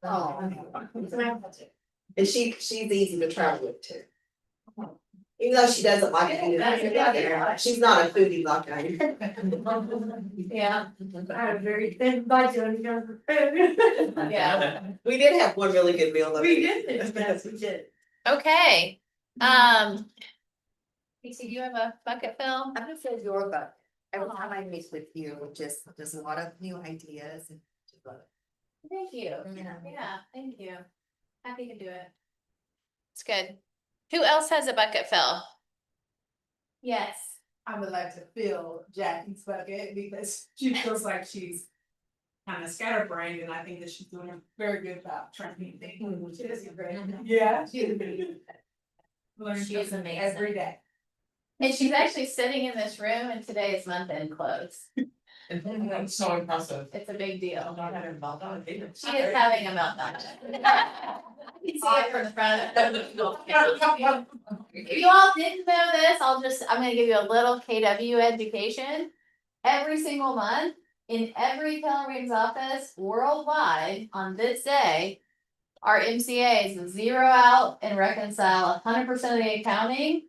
Oh. And she's easy to travel with too. Even though she doesn't like it, she's not a foodie like I am. Yeah, I have a very thin budget when it comes to food. Yeah. We did have one really good meal though. We did, yes, we did. Okay, Casey, do you have a bucket fill? I'm gonna fill your bucket. Every time I meet with you, just there's a lot of new ideas and just love it. Thank you. Yeah. Yeah, thank you. Happy to do it. It's good. Who else has a bucket fill? Yes. I would like to fill Jackie's bucket because she feels like she's kind of scatterbrained, and I think that she's doing a very good job training things. She is great. Yeah, she is good. Learn She is something amazing. every day. And she's actually sitting in this room and today is month end close. That's so impressive. It's a big deal. I'm not having a meltdown. She is having a meltdown. You can see it from the front. If you all didn't know this, I'm gonna give you a little KW education. Every single month, in every Keller Williams office worldwide on this day, our MCAs zero out and reconcile 100% of the accounting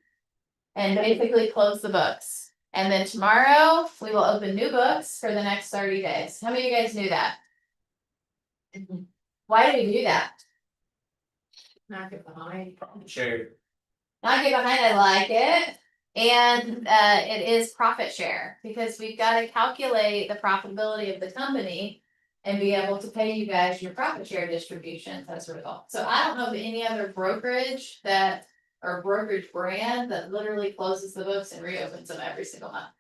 and basically close the books. And then tomorrow, we will open new books for the next 30 days. How many of you guys knew that? Why do we do that? Not get behind. Sure. Not get behind, I like it. And it is profit share because we've got to calculate the profitability of the company and be able to pay you guys your profit share distributions as a result. So I don't know of any other brokerage or brokerage brand that literally closes the books and reopens them every single month.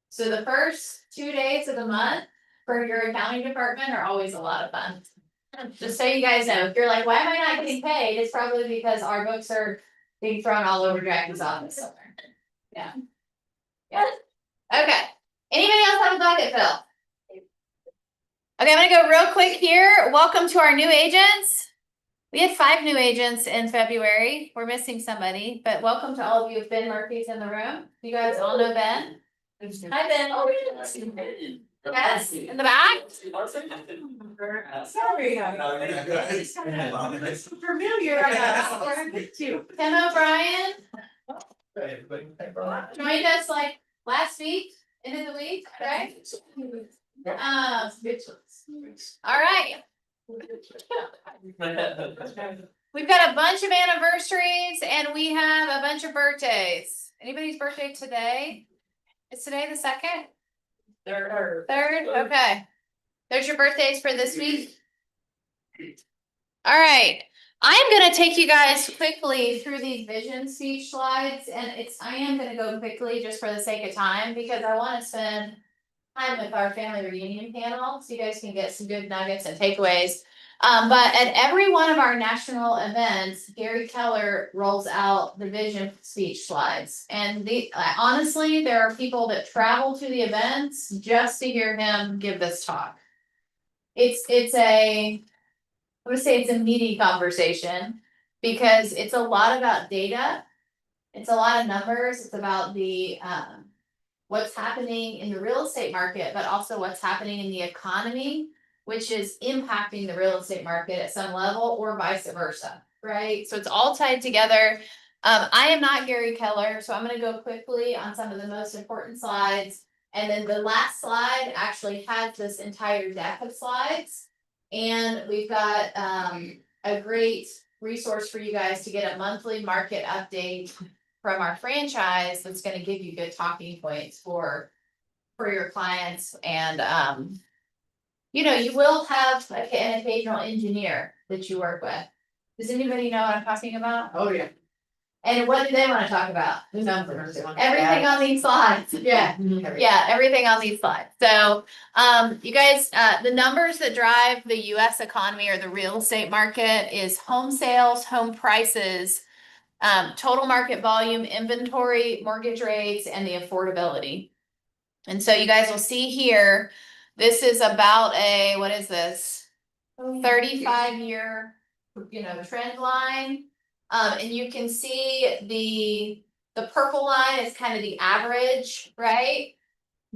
So the first 2 days of the month for your accounting department are always a lot of fun. Just so you guys know, if you're like, why am I not getting paid? It's probably because our books are being thrown all over Jackie's office somewhere. Yeah. Yeah. Okay. Anybody else have a bucket fill? Okay, I'm gonna go real quick here. Welcome to our new agents. We had 5 new agents in February. We're missing somebody, but welcome to all of you. Ben Murphy's in the room. You guys all know Ben. Hi, Ben. Oh, yes, in the back. Sorry. Familiar. Tim O'Brien joined us like last week, end of the week, right? All right. We've got a bunch of anniversaries and we have a bunch of birthdays. Anybody's birthday today? Is today the 2nd? Third? Okay. There's your birthdays for this week. All right. I am going to take you guys quickly through these vision speech slides, and I am going to go quickly just for the sake of time because I want to spend time with our family reunion panel so you guys can get some good nuggets and takeaways. But at every one of our national events, Gary Keller rolls out the vision speech slides. And honestly, there are people that travel to the events just to hear him give this talk. I would say it's a meaty conversation because it's a lot about data. It's a lot of numbers. It's about the what's happening in the real estate market, but also what's happening in the economy, which is impacting the real estate market at some level or vice versa, right? So it's all tied together. I am not Gary Keller, so I'm going to go quickly on some of the most important slides. And then the last slide actually has this entire deck of slides. And we've got a great resource for you guys to get a monthly market update from our franchise that's going to give you good talking points for your clients. And you will have an occasional engineer that you work with. Does anybody know what I'm talking about? Oh, yeah. And what do they want to talk about? Everything on these slides. Yeah. Yeah, everything on these slides. So, you guys, the numbers that drive the US economy or the real estate market is home sales, home prices, total market volume, inventory, mortgage rates, and the affordability. And so you guys will see here, this is about what is this? 35-year, trend line. And you can see the purple line is kind of the average, right?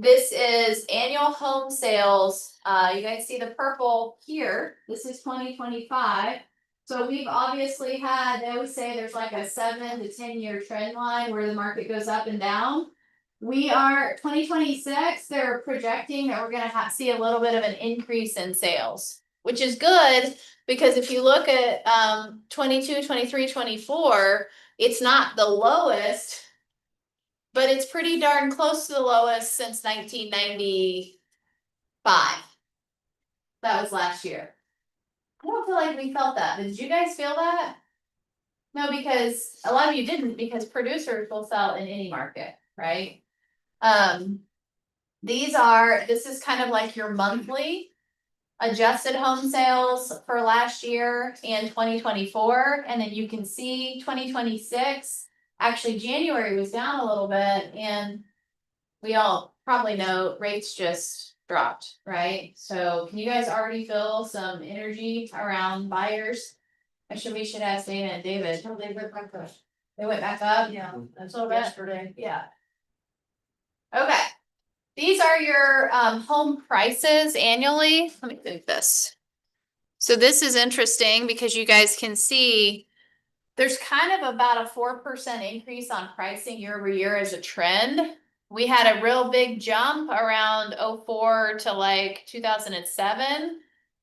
This is annual home sales. You guys see the purple here. This is 2025. So we've obviously had, I would say there's like a 7 to 10 year trend line where the market goes up and down. We are 2026, they're projecting that we're gonna see a little bit of an increase in sales, which is good because if you look at 22, 23, 24, it's not the lowest, but it's pretty darn close to the lowest since 1995. That was last year. I don't feel like we felt that. Did you guys feel that? No, because a lot of you didn't, because producers will sell in any market, right? This is kind of like your monthly adjusted home sales for last year and 2024, and then you can see 2026. Actually, January was down a little bit, and we all probably know rates just dropped, right? So can you guys already feel some energy around buyers? We should ask Dana and David. So they went back up. They went back up? Yeah, That's a little bit. yesterday. Yeah. Okay, these are your home prices annually. Let me move this. So this is interesting because you guys can see there's kind of about a 4% increase on pricing year over year as a trend. We had a real big jump around 04 to like 2007.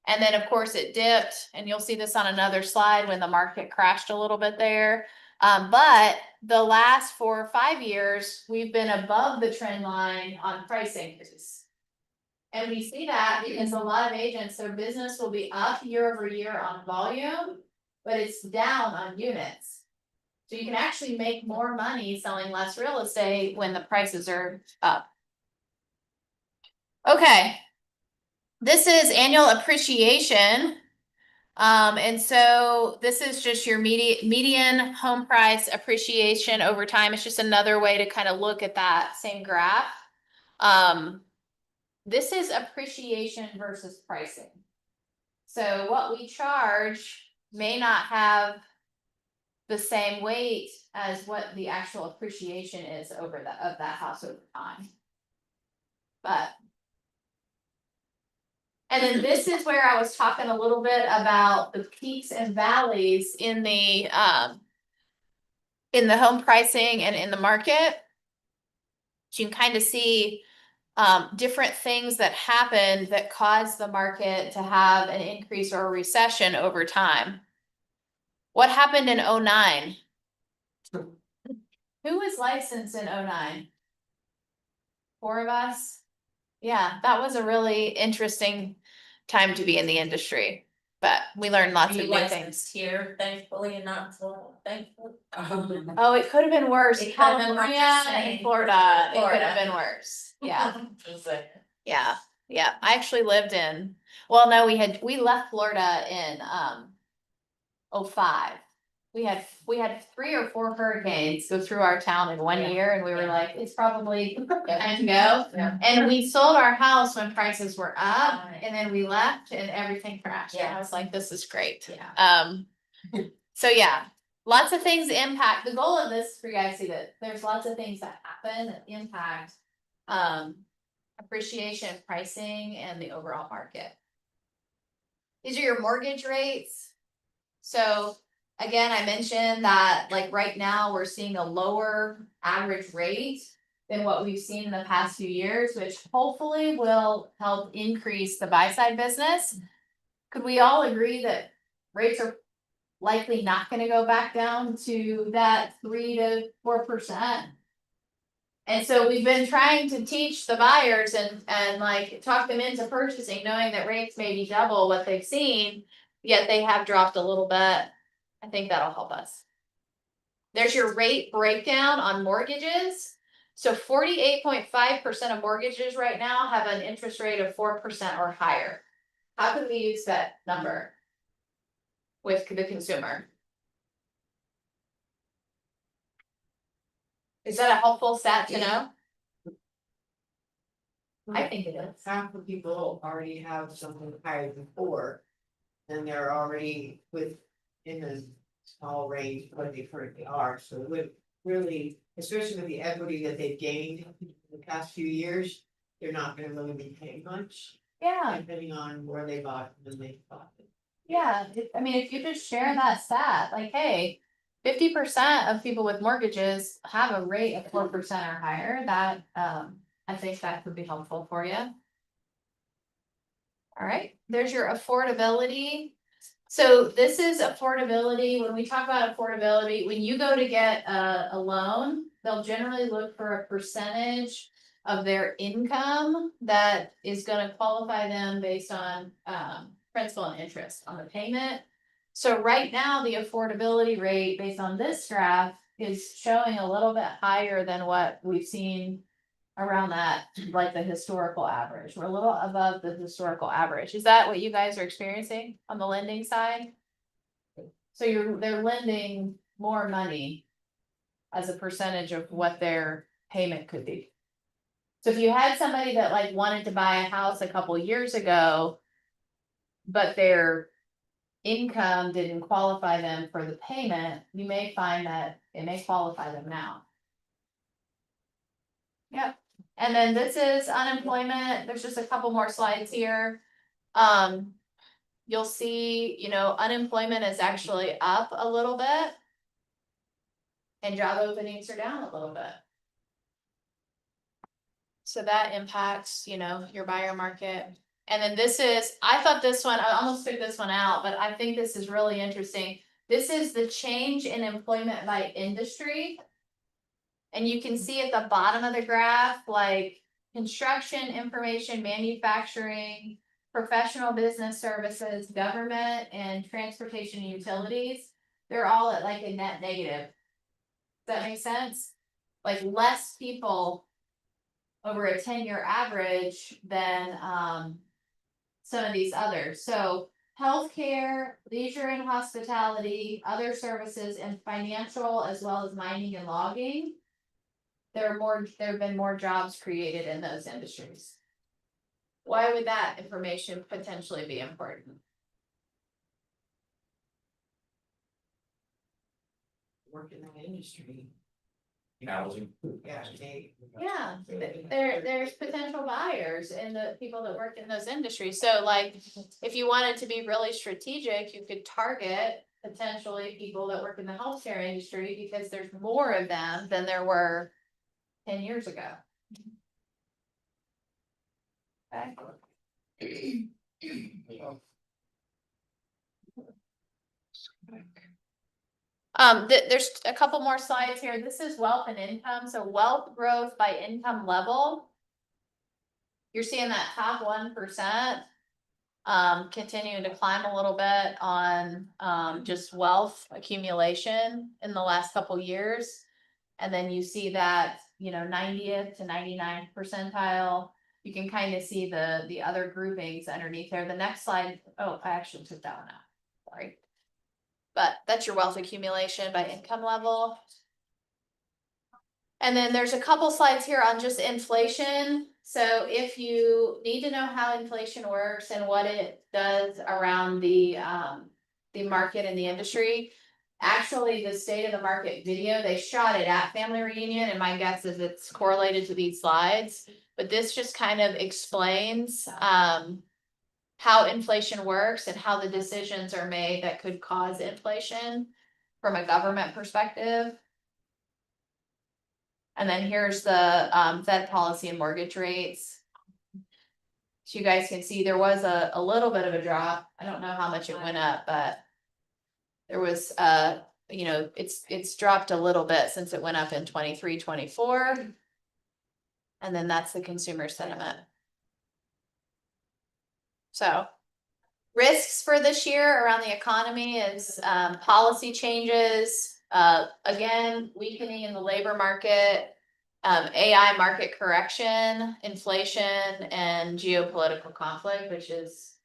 And then of course it dipped, and you'll see this on another slide when the market crashed a little bit there. But the last 4 or 5 years, we've been above the trend line on price increase. And we see that because a lot of agents, their business will be up year over year on volume, but it's down on units. So you can actually make more money selling less real estate when the prices are up. Okay. This is annual appreciation. And so this is just your median home price appreciation over time. It's just another way to kind of look at that same graph. This is appreciation versus pricing. So what we charge may not have the same weight as what the actual appreciation is of that house over time. And then this is where I was talking a little bit about the peaks and valleys in the home pricing and in the market. So you can kind of see different things that happened that caused the market to have an increase or a recession over time. What happened in 09? Who was licensed in 09? 4 of us? Yeah, that was a really interesting time to be in the industry, but we learned lots of new things. Here, thankfully, and not Florida, thankfully. Oh, it could have been worse. It could have been worse. California and Florida, it could have been worse. Yeah, Just like, yeah, yeah. I actually lived in, well, no, we left Florida in 05. We had 3 or 4 hurricanes go through our town in 1 year, and we were like, it's probably time to go. Yeah. And we sold our house when prices were up, and then we left and everything crashed. And I was like, this is great. Yeah. So yeah, lots of things impact. The goal of this for you guys to see that there's lots of things that happen that impact appreciation, pricing, and the overall market. These are your mortgage rates. So again, I mentioned that like right now we're seeing a lower average rate than what we've seen in the past few years, which hopefully will help increase the buy side business. Could we all agree that rates are likely not going to go back down to that 3 to 4%? And so we've been trying to teach the buyers and like talk them into purchasing, knowing that rates may be double what they've seen, yet they have dropped a little bit. I think that'll help us. There's your rate breakdown on mortgages. So 48.5% of mortgages right now have an interest rate of 4% or higher. How can we use that number with the consumer? Is that a helpful stat to know? I think it is. Half the people already have something higher than 4. And they're already in a small range what they currently are, so it would really, especially with the equity that they've gained in the past few years. they're not gonna really be paying much, Yeah, depending on where they bought and when they bought it. yeah, I mean, if you just share that stat, like, hey. 50% of people with mortgages have a rate of 4% or higher, that, I think that could be helpful for you. Alright, there's your affordability. So this is affordability, when we talk about affordability, when you go to get a loan, they'll generally look for a percentage of their income that is gonna qualify them based on, principal and interest on the payment. So right now, the affordability rate based on this graph is showing a little bit higher than what we've seen around that, like the historical average. We're a little above the historical average. Is that what you guys are experiencing on the lending side? So they're lending more money as a percentage of what their payment could be. So if you had somebody that like wanted to buy a house a couple years ago, but their income didn't qualify them for the payment, you may find that it may qualify them now. Yep, and then this is unemployment, there's just a couple more slides here. You'll see, unemployment is actually up a little bit. And job openings are down a little bit. So that impacts, your buyer market. And then this is, I thought this one, I almost took this one out, but I think this is really interesting. This is the change in employment by industry. And you can see at the bottom of the graph, like construction, information, manufacturing, professional business services, government, and transportation and utilities. They're all at like a net negative. Does that make sense? Like less people over a 10-year average than some of these others. So healthcare, leisure and hospitality, other services, and financial, as well as mining and logging. There have been more jobs created in those industries. Why would that information potentially be important? Work in that industry. Housing. Yeah, Yeah, there's potential buyers and the people that work in those industries. So like, if you wanted to be really strategic, you could target potentially people that work in the healthcare industry because there's more of them than there were 10 years ago. Okay. There's a couple more slides here. This is wealth and income. So wealth growth by income level. You're seeing that top 1%, continuing to climb a little bit on, just wealth accumulation in the last couple years. And then you see that, 90th to 99th percentile. You can kind of see the other groupings underneath there. The next slide, oh, I actually took that one out, sorry. But that's your wealth accumulation by income level. And then there's a couple slides here on just inflation. So if you need to know how inflation works and what it does around the market and the industry, actually the state of the market video, they shot it at Family Reunion, and my guess is it's correlated to these slides. But this just kind of explains how inflation works and how the decisions are made that could cause inflation from a government perspective. And then here's the Fed policy and mortgage rates. So you guys can see there was a little bit of a drop. I don't know how much it went up, but there was it's dropped a little bit since it went up in 23, 24. And then that's the consumer sentiment. So risks for this year around the economy is policy changes, again, weakening in the labor market, AI market correction, inflation, and geopolitical conflict, which is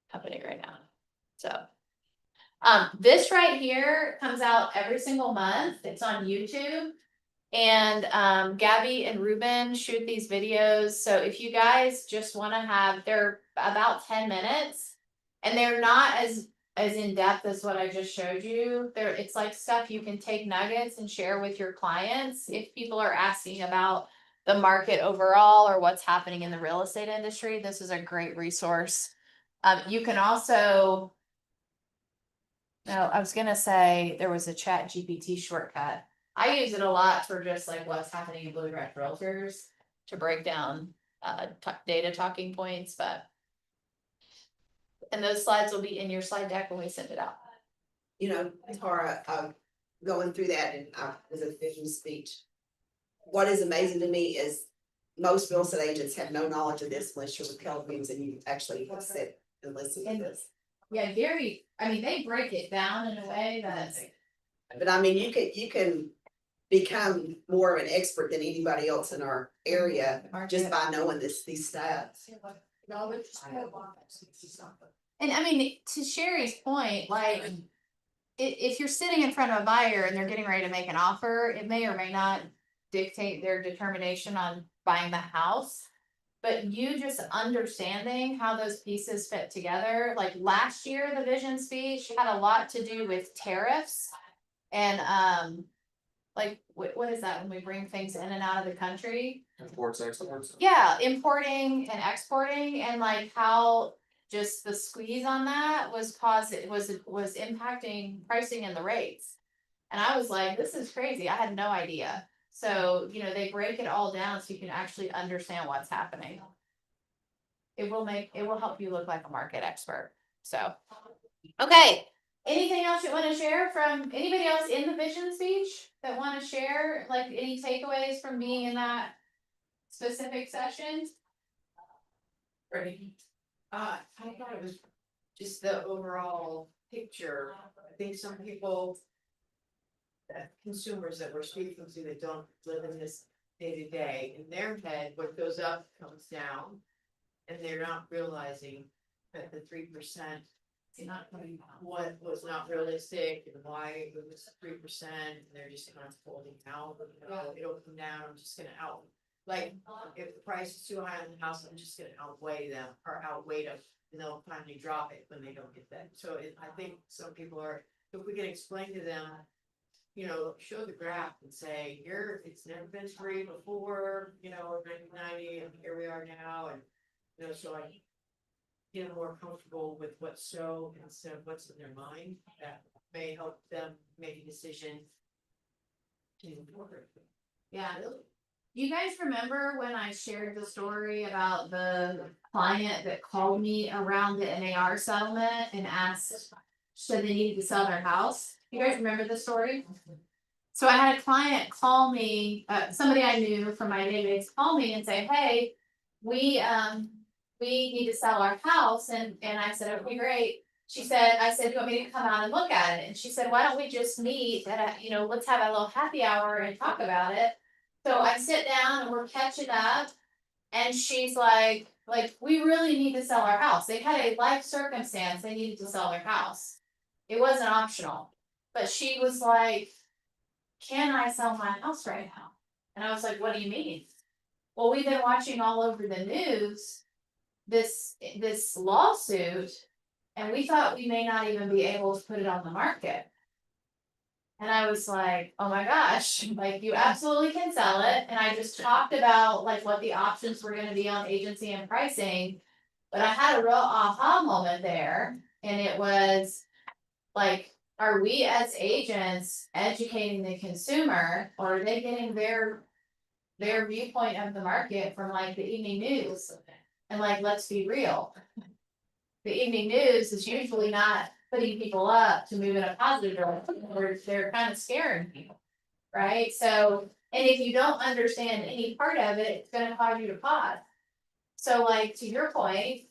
happening right now. So this right here comes out every single month. It's on YouTube. And Gabby and Ruben shoot these videos. So if you guys just want to they're about 10 minutes and they're not as in depth as what I just showed you. It's like stuff you can take nuggets and share with your clients. If people are asking about the market overall or what's happening in the real estate industry, this is a great resource. You can also. No, I was gonna say there was a Chat GPT shortcut. I use it a lot for just like what's happening in Blue Ridge Realtors to break down data talking points, but. And those slides will be in your slide deck when we send it out. You know, Tara, going through that and I was a vision speech. What is amazing to me is most real estate agents have no knowledge of this unless you're with Keller Williams and you actually have sit and listen to this. Yeah, Gary, I mean, they break it down in a way that's. But I mean, you can become more of an expert than anybody else in our area just by knowing these stats. And I mean, to Sherry's point, like, if you're sitting in front of a buyer and they're getting ready to make an offer, it may or may not dictate their determination on buying the house. But you just understanding how those pieces fit together, like last year, the vision speech had a lot to do with tariffs. And like, what is that when we bring things in and out of the country? Imports, exports. Yeah, importing and exporting and like how just the squeeze on that was impacting pricing and the rates. And I was like, this is crazy. I had no idea. So, you know, they break it all down so you can actually understand what's happening. It will help you look like a market expert. So, okay. Anything else you want to share from anybody else in the vision speech that want to share, like any takeaways from being in that specific session? Ready? I thought it was just the overall picture. I think some people. Consumers that we're speaking to that don't live in this day to day, in their head, what goes up comes down. And they're not realizing that the 3%. What was not realistic and why it was 3%, and they're just kind of holding out, it'll come down, I'm just gonna like, if the price is too high on the house, I'm just gonna outweigh them or outweigh them, and they'll finally drop it when they don't get that, so I think some people are, if we can explain to them. You know, show the graph and say, here, it's never been 3 before, 1990, and here we are now, and, so I. Get more comfortable with what's so instead of what's in their mind, that may help them make a decision. To move forward. Yeah. You guys remember when I shared the story about the client that called me around the NAR settlement and asked, should they needed to sell their house? You guys remember the story? So I had a client call me, somebody I knew from my database call me and say, hey, we need to sell our house. And I said, okay, great. I said, you want me to come out and look at it? And she said, why don't we just meet at let's have a little happy hour and talk about it. So I sit down and we're catching up. And she's like, we really need to sell our house. They had a life circumstance. They needed to sell their house. It wasn't optional, but she was like, can I sell my house right now? And I was like, what do you mean? Well, we've been watching all over the news this lawsuit, and we thought we may not even be able to put it on the market. And I was like, oh my gosh, like you absolutely can sell it. And I just talked about like what the options were going to be on agency and pricing. But I had a real aha moment there. And it was like, are we as agents educating the consumer, or are they getting their viewpoint of the market from like the evening news? And like, let's be real. The evening news is usually not putting people up to move in a positive direction, or they're kind of scaring people, right? So, and if you don't understand any part of it, it's gonna cause you to pause. So like, to your point,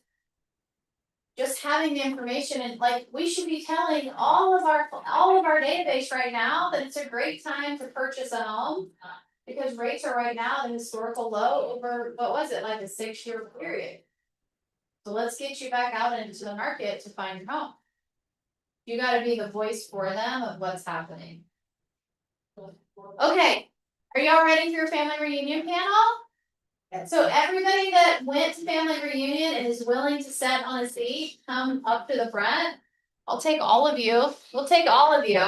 just having the information, and like, we should be telling all of our database right now that it's a great time to purchase a home, because rates are right now at a historical low over, what was it, like a 6-year period. So let's get you back out into the market to find your home. You gotta be the voice for them of what's happening. Okay, are y'all ready for your family reunion panel? So everybody that went to family reunion and is willing to sit on a seat, come up to the front. I'll take all of you. We'll take all of you.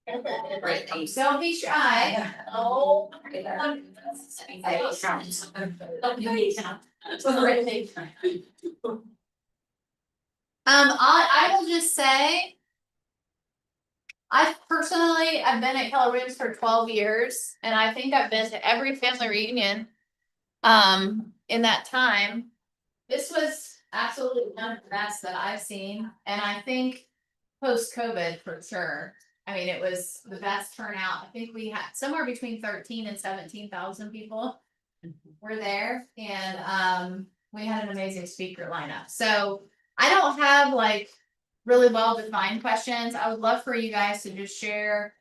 Don't be shy. Oh. I will just say. I've been at Keller Williams for 12 years, and I think I've been to every family reunion. In that time, this was absolutely one of the best that I've seen, and I think post-COVID for sure. I mean, it was the best turnout. I think we had somewhere between 13 and 17,000 people were there, and we had an amazing speaker lineup. So I don't have like really well defined questions. I would love for you guys to just share,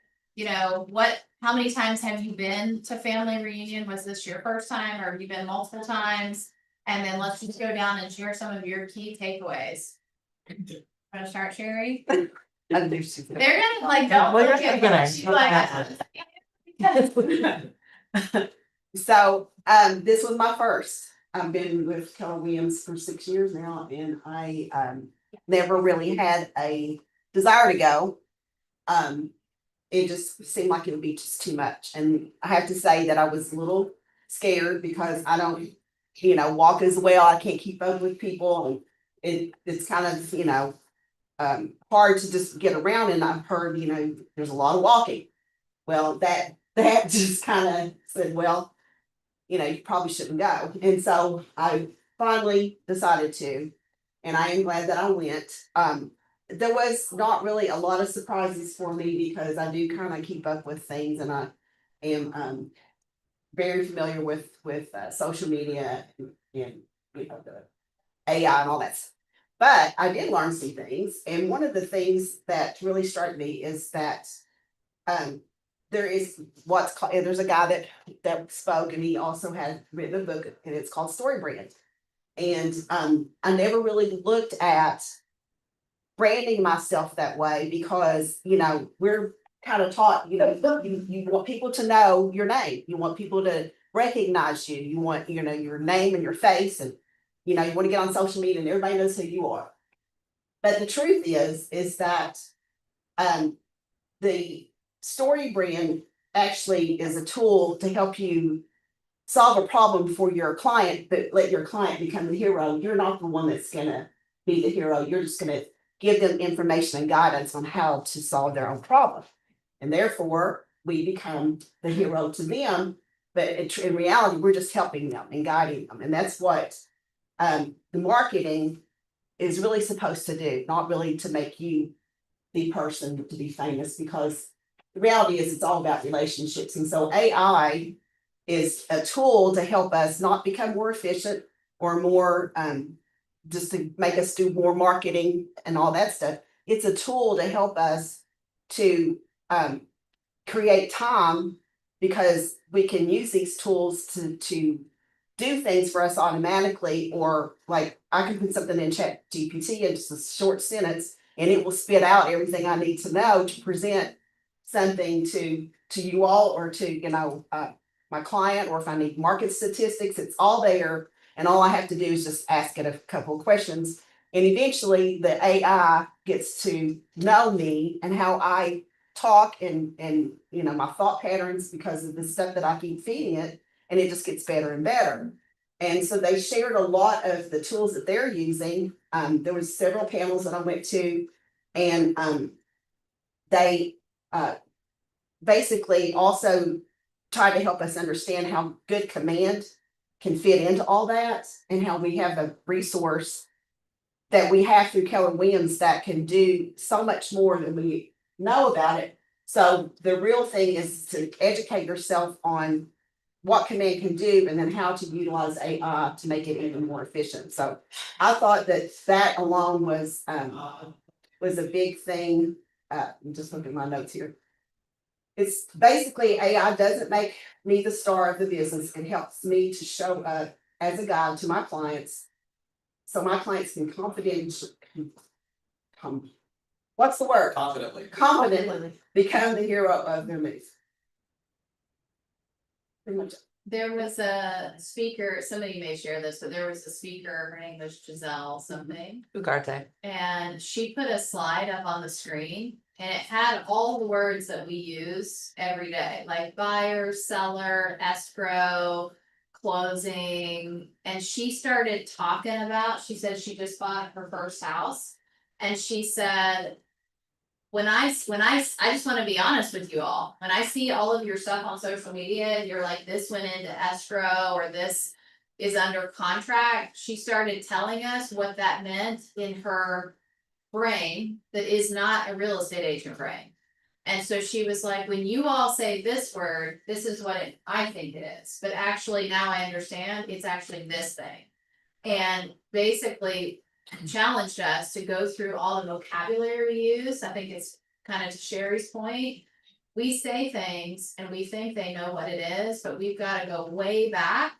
how many times have you been to family reunion? Was this your first time, or have you been multiple times? And then let's just go down and share some of your key takeaways. Wanna start, Sherry? They're gonna like, don't Well, you're look at gonna- me like. So, this was my first. I've been with Keller Williams for 6 years now, and I, never really had a desire to go. It just seemed like it would be just too much, and I have to say that I was a little scared because I don't, walk as well. I can't keep up with people, and it's kind of, hard to just get around, and I've heard, there's a lot of walking. Well, that just kind of said, well, you probably shouldn't go. And so I finally decided to, and I am glad that I went. There was not really a lot of surprises for me because I do kind of keep up with things, and I am very familiar with social media and the AI and all that stuff. But I did learn some things, and one of the things that really struck me is that there is what's called, there's a guy that spoke, and he also had written a book, and it's called Story Brand. And I never really looked at branding myself that way because, we're kind of taught, you want people to know your name. You want people to recognize you. You want, your name and your face, and, you want to get on social media and everybody knows who you are. But the truth is that the Story Brand actually is a tool to help you solve a problem for your client, but let your client become the hero. You're not the one that's gonna be the hero. You're just gonna give them information and guidance on how to solve their own problem. And therefore, we become the hero to them, but in reality, we're just helping them and guiding them. And that's what the marketing is really supposed to do, not really to make you the person to be famous, because the reality is it's all about relationships. And so AI is a tool to help us not become more efficient or more just to make us do more marketing and all that stuff. It's a tool to help us to create time, because we can use these tools to do things for us automatically, or like I can put something in Chat GPT in just a short sentence, and it will spit out everything I need to know to present something to you all, or to my client, or if I need market statistics. It's all there, and all I have to do is just ask it a couple of questions, and eventually the AI gets to know me and how I talk and my thought patterns because of the stuff that I keep feeding it, and it just gets better and better. And so they shared a lot of the tools that they're using. There was several panels that I went to, and they basically also tried to help us understand how good command can fit into all that, and how we have a resource that we have through Keller Williams that can do so much more than we know about it. So the real thing is to educate yourself on what command can do, and then how to utilize AI to make it even more efficient. So I thought that alone was a big thing. I'm just looking at my notes here. It's basically AI doesn't make me the star of the business. It helps me to show up as a guide to my clients, so my clients can what's the word? Confidently become the hero of their move. Pretty much. There was a speaker, somebody may share this, but there was a speaker, her name was Giselle something. Ugarte. And she put a slide up on the screen And it had all the words that we use every day, like buyer, seller, escrow, closing. And she started talking about, she said she just bought her first house. And she said, I just wanna be honest with you all, when I see all of your stuff on social media, you're like, this went into escrow or this is under contract, she started telling us what that meant in her brain that is not a real estate agent brain. And so she was like, when you all say this word, this is what I think it is, but actually now I understand it's actually this thing. And basically challenged us to go through all the vocabulary we use. I think it's kind of to Sherry's point. We say things and we think they know what it is, but we've got to go way back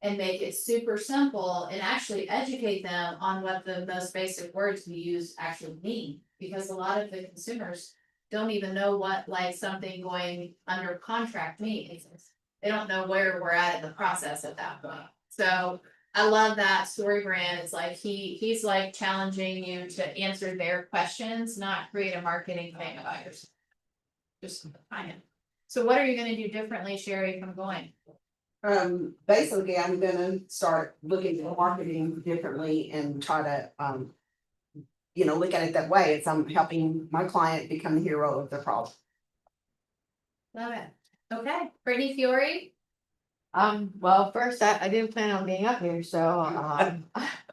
and make it super simple and actually educate them on what the most basic words we use actually mean. Because a lot of the consumers don't even know what like something going under contract means. They don't know where we're at in the process at that point. So I love that story brand. It's like he's like challenging you to answer their questions, not create a marketing thing about yourself. Just kind of. So what are you gonna do differently, Sherry, from going? Basically, I'm gonna start looking at marketing differently and try to, look at it that way. It's I'm helping my client become the hero of the problem. Love it. Okay, Brittany Fiore. Well, first, I didn't plan on being up here, so,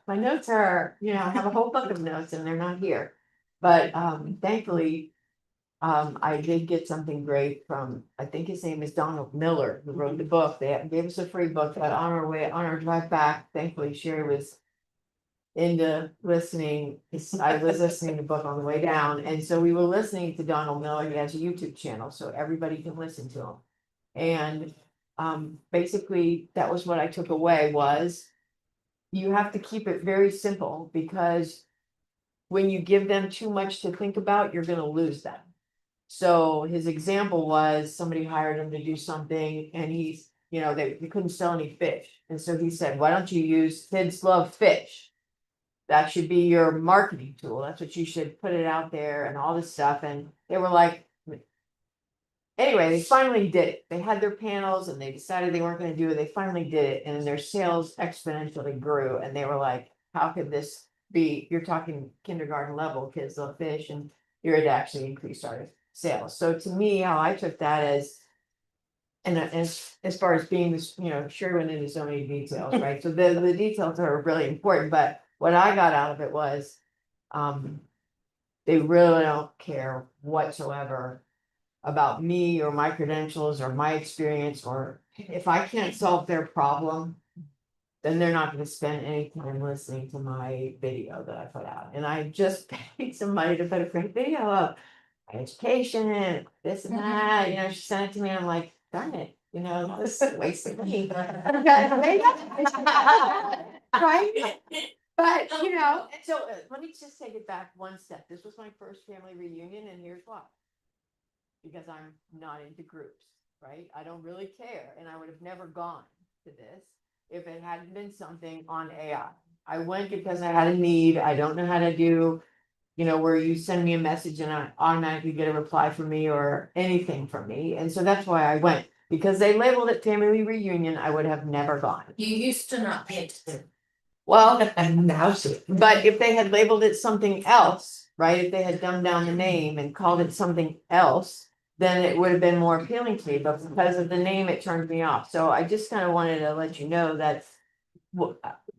my notes are, I have a whole book of notes and they're not here. But, thankfully, I did get something great from, I think his name is Donald Miller, who wrote the book. They gave us a free book, but on our drive back, thankfully Sherry was into listening. I was listening to the book on the way down, and so we were listening to Donald Miller. He has a YouTube channel, so everybody can listen to him. And basically, that was what I took away was you have to keep it very simple because when you give them too much to think about, you're gonna lose them. So his example was somebody hired him to do something and he's, they couldn't sell any fish. And so he said, why don't you use kids love fish? That should be your marketing tool. That's what you should put it out there and all this stuff. And they were like, anyway, they finally did it. They had their panels and they decided they weren't going to do it. They finally did it. And their sales exponentially grew. And they were like, how could this be? You're talking kindergarten level, kids love fish, and you're to actually increase our sales. So to me, how I took that and as far as being this, sure went into so many details, right? So the details are really important. But what I got out of it was they really don't care whatsoever about me or my credentials or my experience, or if I can't solve their problem, then they're not going to spend any time listening to my video that I put out. And I just paid some money to put a great video up, my education and this and that. She sent it to me. And I'm like, darn it, this is wasting money. Right? But and so let me just take it back one step. This was my first family reunion, and here's why. Because I'm not into groups, right? I don't really care. And I would have never gone to this if it hadn't been something on AI. I went because I had a need. I don't know how to do, where you send me a message and I automatically get a reply from me or anything from me. And so that's why I went. Because they labeled it family reunion, I would have never gone. You used to not pay attention. Well, but if they had labeled it something else, right? If they had dumbed down the name and called it something else, then it would have been more appealing to me. But because of the name, it turned me off. So I just kind of wanted to let you know that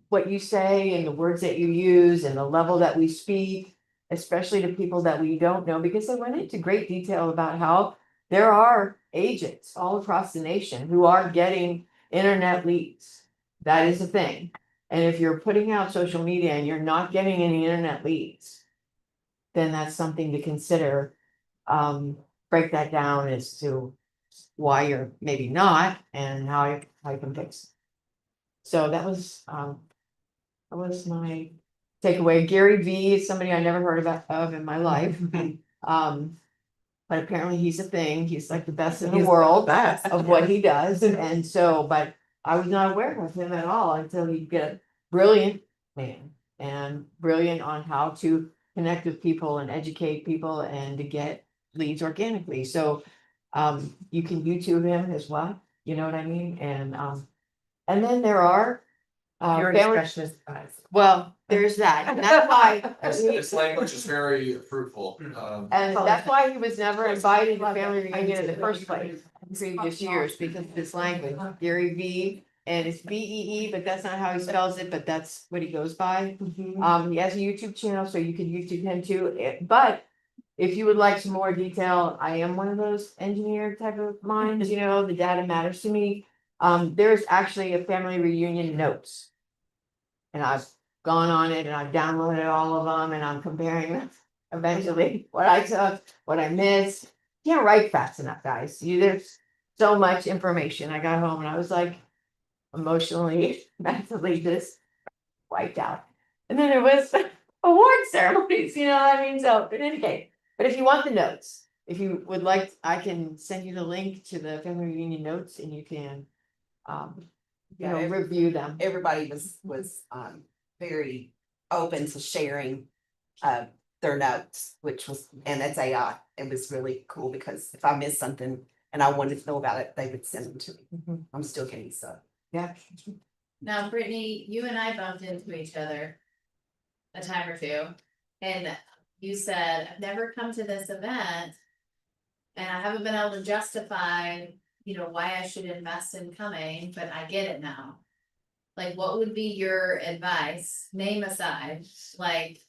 what you say and the words that you use and the level that we speak, especially to people that we don't know, because they went into great detail about how there are agents all across the nation who are getting internet leads. That is a thing. And if you're putting out social media and you're not getting any internet leads, then that's something to consider. Break that down as to why you're maybe not and how you can fix it. So that was my takeaway. Gary Vee is somebody I never heard of in my life. But apparently he's a thing. He's like the best in the world of what he does. And so, but I was not aware of him at all until he get a brilliant man and brilliant on how to connect with people and educate people and to get leads organically. So you can YouTube him as well, you know what I mean? And then there are Your family, expression is eyes. well, there's that, and that's why. This language is very fruitful, And that's why he was never invited to family reunion in the first place, in previous years, because of this language, Gary V. And it's BEE, but that's not how he spells it, but that's what he goes by. He has a YouTube channel, so you can YouTube him too, but. If you would like some more detail, I am one of those engineer type of minds, you know, the data matters to me. There's actually a family reunion notes. And I've gone on it and I've downloaded all of them and I'm comparing them eventually, what I took, what I missed. Can't write fast enough, guys. There's so much information. I got home and I was like emotionally, mentally just wiped out. And then it was award ceremonies, you know what I mean? So in any case, but if you want the notes, if you would like, I can send you the link to the family reunion notes and you can review them. Everybody was very open to sharing their notes, which was, and that's AI. It was really cool because if I missed something and I wanted to know about it, they would send them to me. I'm still getting stuff. Yeah. Now, Brittany, you and I bumped into each other a time or two, and you said, I've never come to this event. And I haven't been able to justify, why I should invest in coming, but I get it now. Like, what would be your advice, name aside, like,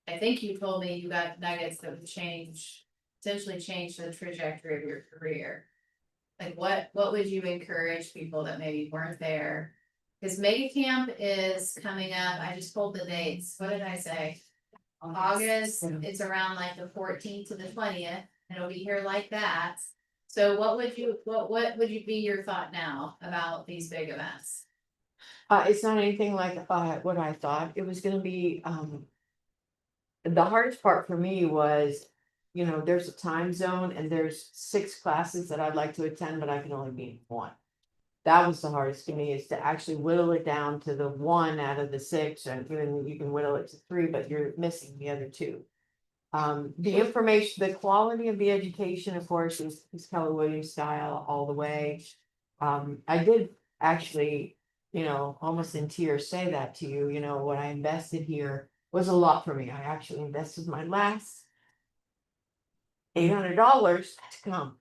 I think you told me you got nuggets that would potentially change the trajectory of your career. Like, what would you encourage people that maybe weren't there? Because Mega Camp is coming up, I just pulled the dates, what did I say? August, it's around like the 14th to the 20th, and it'll be here like that. So what would you be your thought now about these big events? It's not anything like what I thought. It was gonna be, the hardest part for me was, there's a time zone and there's 6 classes that I'd like to attend, but I can only be in 1. That was the hardest to me, is to actually whittle it down to the 1 out of the 6, and even you can whittle it to 3, but you're missing the other 2. The information, the quality of the education, of course, is Keller Williams style all the way. I did actually, almost in tears say that to you, what I invested here was a lot for me. I actually invested my last $800 to come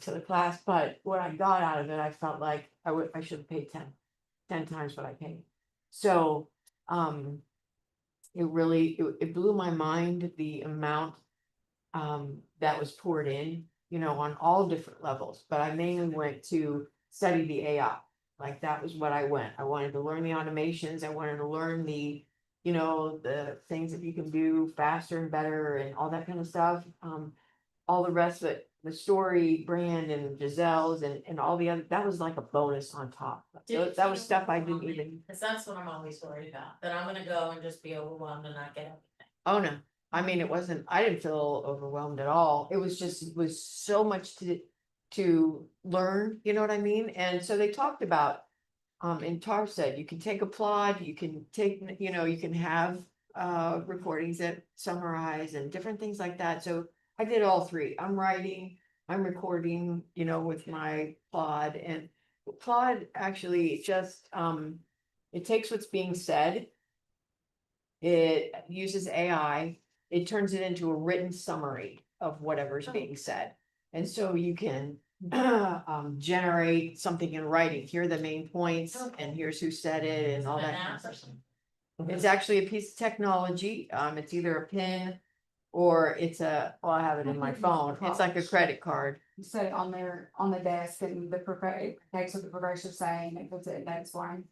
to the class, but what I got out of it, I felt like I should have paid 10 times what I paid. So, it really, it blew my mind, the amount that was poured in, on all different levels, but I mainly went to study the AI. Like, that was what I went. I wanted to learn the automations. I wanted to learn the things that you can do faster and better and all that kind of stuff. All the rest of it, the story, brand and Giselle's and all the other, that was like a bonus on top. That was stuff I didn't even. Cause that's what I'm always worried about, that I'm gonna go and just be overwhelmed and not get everything. Oh, no. I mean, I didn't feel overwhelmed at all. It was so much to learn, you know what I mean? And so they talked about, and Tar said, you can take a plot, you can take, you can have recordings that summarize and different things like that. So I did all 3. I'm writing, I'm recording, with my Claude, and Claude actually just, it takes what's being said. It uses AI, it turns it into a written summary of whatever's being said. And so you can generate something in writing. Here are the main points, and here's who said it and all that kind of stuff. It's actually a piece of technology. It's either a pin or it's I have it in my phone. It's like a credit card. You set it on the desk and the takes what the professor's saying, and puts it in next line.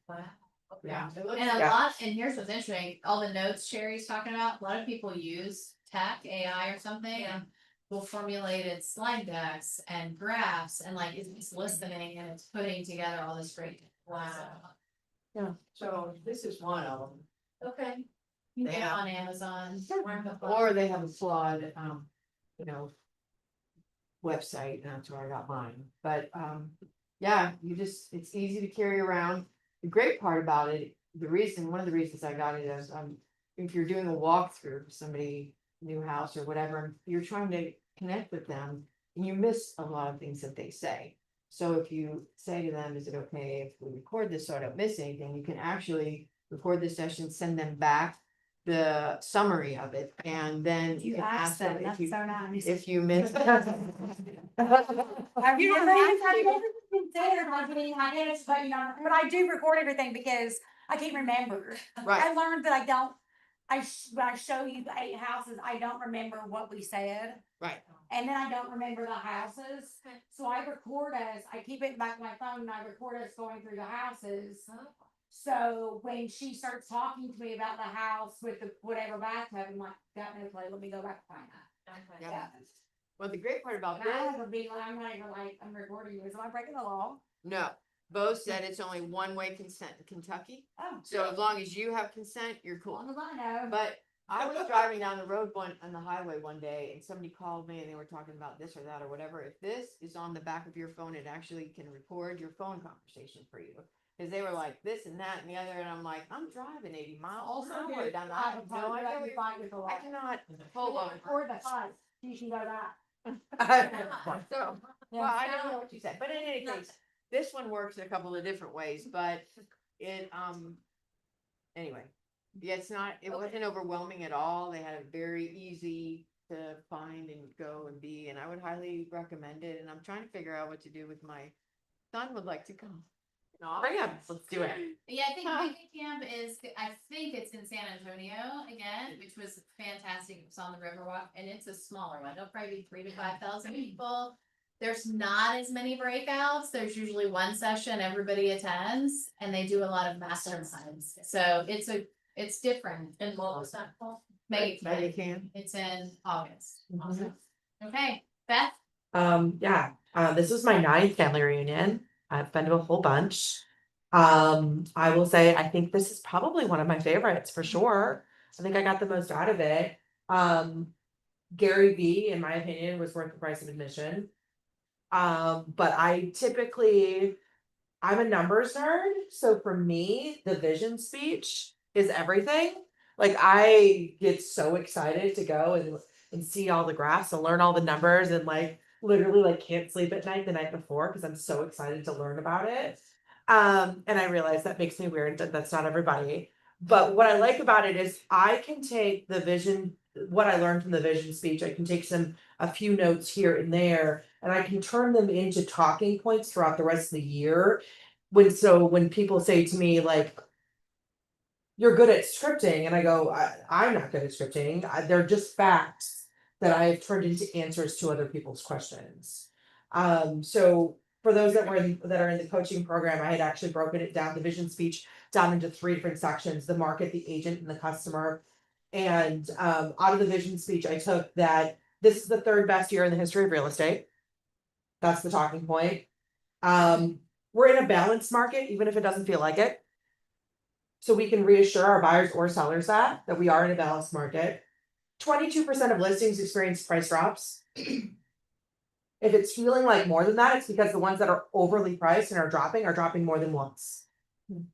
Yeah. It looks- And a Yeah. lot, and here's what's interesting, all the notes Sherry's talking about, a lot of people use tech, AI or something, and will formulated slide decks and graphs, and like, it's listening and it's putting together all this great. Yeah. So this is one of them. Okay. You can get it Yeah. on Amazon. Or they have a flawed, website, and that's where I got mine. But, yeah, it's easy to carry around. The great part about it, one of the reasons I got it is, if you're doing a walkthrough, of somebody, new house or whatever, you're trying to connect with them and you miss a lot of things that they say. So if you say to them, is it okay if we record this so I don't miss anything, you can actually record the session, send them back the summary of it, and then you can ask them if you, nice. if you miss. But I do record everything because I can't remember. Right, I learned that I don't, when I show you the 8 houses, I don't remember what we said. right. And then I don't remember the houses. So I record us, I keep it back on my phone and I record us going through the houses. So when she starts talking to me about the house with the whatever bathtub, I'm like, got no clue, let me go back and find that. Yeah. Yeah. Well, the great part about And I this, have a big, I'm not even like, I'm recording you, so I'm breaking the law. no, Bo said it's only one-way consent in Kentucky. Oh, So as long as you have consent, you're as cool. long as I know. But I was driving down the road on the highway one day and somebody called me and they were talking about this or that or whatever. If this is on the back of your phone, it actually can record your phone conversation for you. Cause they were like this and that and the other, and I'm like, I'm driving 80 miles an hour down the highway. No, I know I cannot, hold on. Record the fight, you can go that. So, well, I don't know what you said, but in any case, this one works in a couple of different ways, but it, anyway. Yeah, it wasn't overwhelming at all. They had it very easy to find and go and be, and I would highly recommend it, and I'm trying to figure out what to do with my son would like to come. No, yeah, let's do it. Yeah, I think picnic camp is, I think it's in San Antonio again, which was fantastic. It's on the Riverwalk and it's a smaller one. It'll probably be 3,000 to 5,000 people. There's not as many breakouts. There's usually one session everybody attends and they do a lot of masterminds. So it's different. And what was that called? Maybe Maybe can. it's in August. Mhm. Okay, Beth? This was my 9th family reunion. I've been to a whole bunch. I will say, I think this is probably one of my favorites for sure. I think I got the most out of it. Gary Vee, in my opinion, was worth the price of admission. But I'm a numbers nerd. So for me, the vision speech is everything. Like I get so excited to go and see all the graphs and learn all the numbers and like literally like can't sleep at night the night before because I'm so excited to learn about it. And I realize that makes me weird, that that's not everybody. But what I like about it is I can take the vision, what I learned from the vision speech, I can take a few notes here and there, and I can turn them into talking points throughout the rest of the year. When people say to me like, you're good at scripting, and I go, I'm not good at scripting. They're just facts that I've turned into answers to other people's questions. So for those that are in the coaching program, I had actually broken it down, the vision speech down into 3 different sections: the market, the agent, and the customer. And out of the vision speech, I took that this is the 3rd best year in the history of real estate. That's the talking point. We're in a balanced market, even if it doesn't feel like it. So we can reassure our buyers or sellers that we are in a balanced market. 22% of listings experience price drops. If it's feeling like more than that, it's because the ones that are overly priced and are dropping more than once.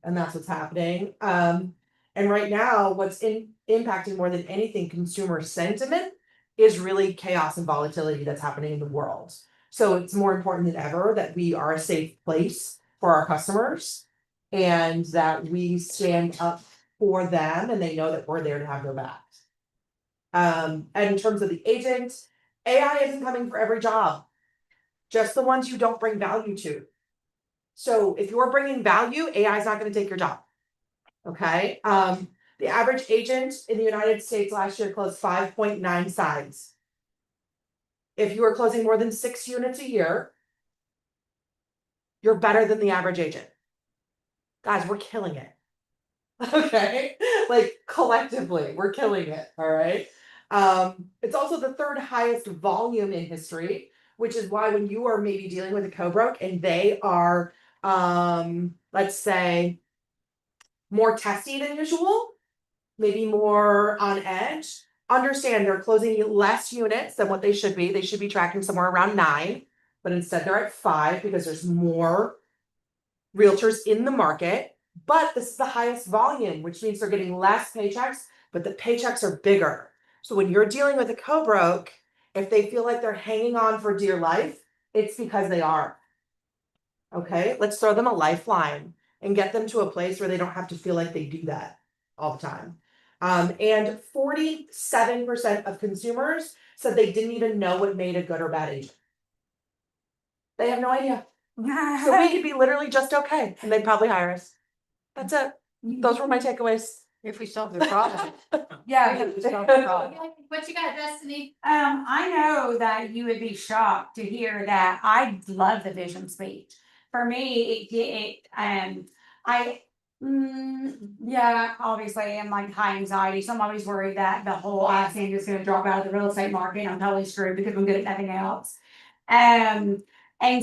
And that's what's happening. And right now, what's impacting more than anything consumer sentiment is really chaos and volatility that's happening in the world. So it's more important than ever that we are a safe place for our customers and that we stand up for them and they know that we're there to have their back. And in terms of the agent, AI isn't coming for every job, just the ones you don't bring value to. So if you're bringing value, AI is not going to take your job. Okay. The average agent in the United States last year closed 5.9 sides. If you are closing more than 6 units a year, you're better than the average agent. Guys, we're killing it. Okay. Like collectively, we're killing it. All right. It's also the 3rd highest volume in history, which is why when you are maybe dealing with a co-broke and they are, let's say, more testy than usual, maybe more on edge, understand they're closing less units than what they should be. They should be tracking somewhere around 9, but instead they're at 5 because there's more realtors in the market. But this is the highest volume, which means they're getting less paychecks but the paychecks are bigger. So when you're dealing with a co-broke, if they feel like they're hanging on for dear life, it's because they are. Okay, let's throw them a lifeline and get them to a place where they don't have to feel like they do that all the time. And 47% of consumers said they didn't even know what made a good or bad agent. They have no idea. So we could be literally just okay and they'd probably hire us. That's it. Those were my takeaways. If we solve the problem. Yeah. If we solve the problem. What you got, Destiny? I know that you would be shocked to hear that I love the vision speech. For me, yeah, obviously I'm like high anxiety, so I'm always worried that the whole accent is gonna drop out of the real estate market. I'm totally screwed because I'm good at nothing else. And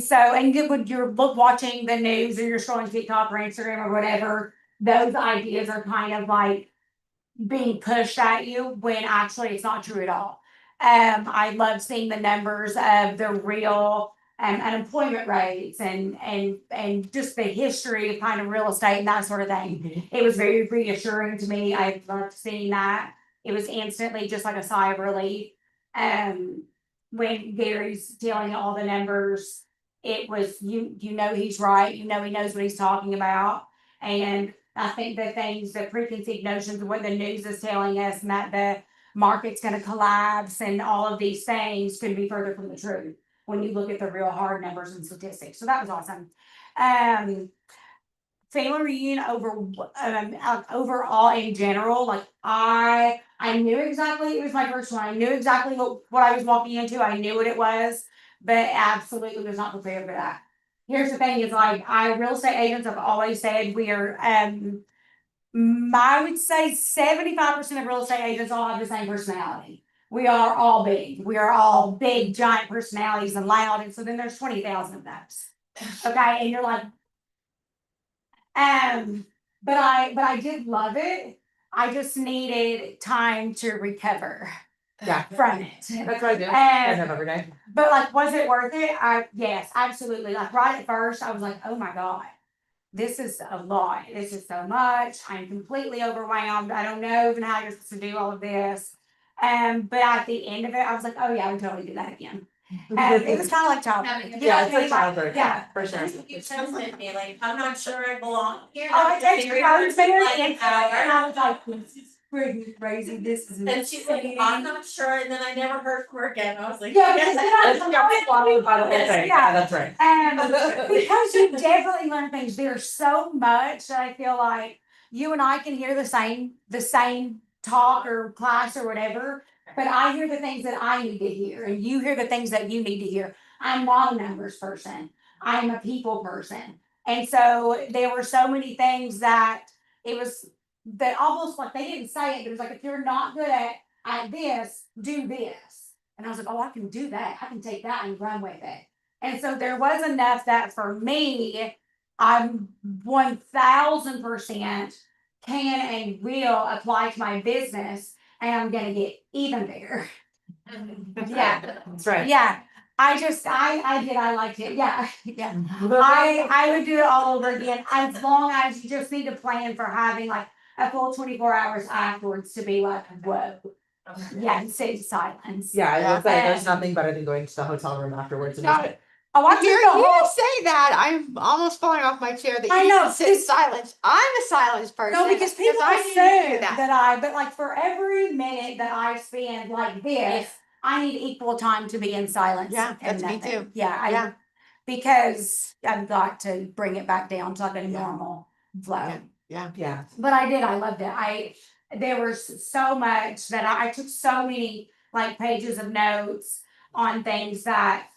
so, when you're watching the news or you're scrolling TikTok or Instagram or whatever, those ideas are kind of like being pushed at you when actually it's not true at all. I love seeing the numbers of the real unemployment rates and just the history of kind of real estate and that sort of thing. It was very reassuring to me. I loved seeing that. It was instantly just like a sigh of relief. When Gary's telling all the numbers, it was you know he's right, you know he knows what he's talking about. And I think the things, the preconceived notions of what the news is telling us and that the market's gonna collapse and all of these things couldn't be further from the truth when you look at the real hard numbers and statistics. So that was awesome. Family reunion overall in general, like I knew exactly, it was my first one. I knew exactly what I was walking into. I knew what it was, but absolutely was not prepared for that. Here's the thing is like real estate agents have always said we are I would say 75% of real estate agents all have the same personality. We are all big. We are all big, giant personalities and loud. And so then there's 20,000 of those. Okay. And you're like, but I did love it. I just needed time to recover from it. That's what I do. I have every day. But like, was it worth it? Yes, absolutely. Like right at first, I was like, oh my God, this is a lot. This is so much. I'm completely overwhelmed. I don't know even how you're supposed to do all of this. But at the end of it, I was like, oh yeah, I would totally do that again. It was kind of like childhood. Yeah, it's like childhood. Yeah, for sure. You said something like, I'm not sure I belong here. Oh, I texted her. I was very Like, and I was like, this is freaking crazy. This is. And she's like, I'm not sure, and then I never heard from her again, I was like. Yeah, because then I It's got swallowed by the whole thing. Yeah, that's right. Because you definitely learn things. There's so much that I feel like you and I can hear the same talk or class or whatever, but I hear the things that I need to hear, and you hear the things that you need to hear. I'm not a numbers person. I'm a people person. And so there were so many things that it was that almost like they didn't say it, but it was like, if you're not good at this, do this. And I was like, oh, I can do that. I can take that and run with it. And so there was enough that for me, I'm 1000% can and will apply to my business, and I'm gonna get even bigger. Yeah, That's right. yeah. I liked it. Yeah, yeah. I would do it all over again, as long as you just need to plan for having like a full 24 hours afterwards to be like, whoa. Yeah, and sit in silence. Yeah, I would say there's nothing better than going to the hotel room afterwards and just. Oh, I Hearing took the you whole. say that, I'm almost falling off my chair that I you know, can sit in silence. I'm a silence person. No, because people I need to assume do that. but like for every minute that I spend like this, I need equal time to be in silence. Yeah, and that's me nothing. too. Yeah, Yeah. Because I've got to bring it back down to like a normal flow. Yeah. But I did. I loved it. There was so much that I took so many like pages of notes on things that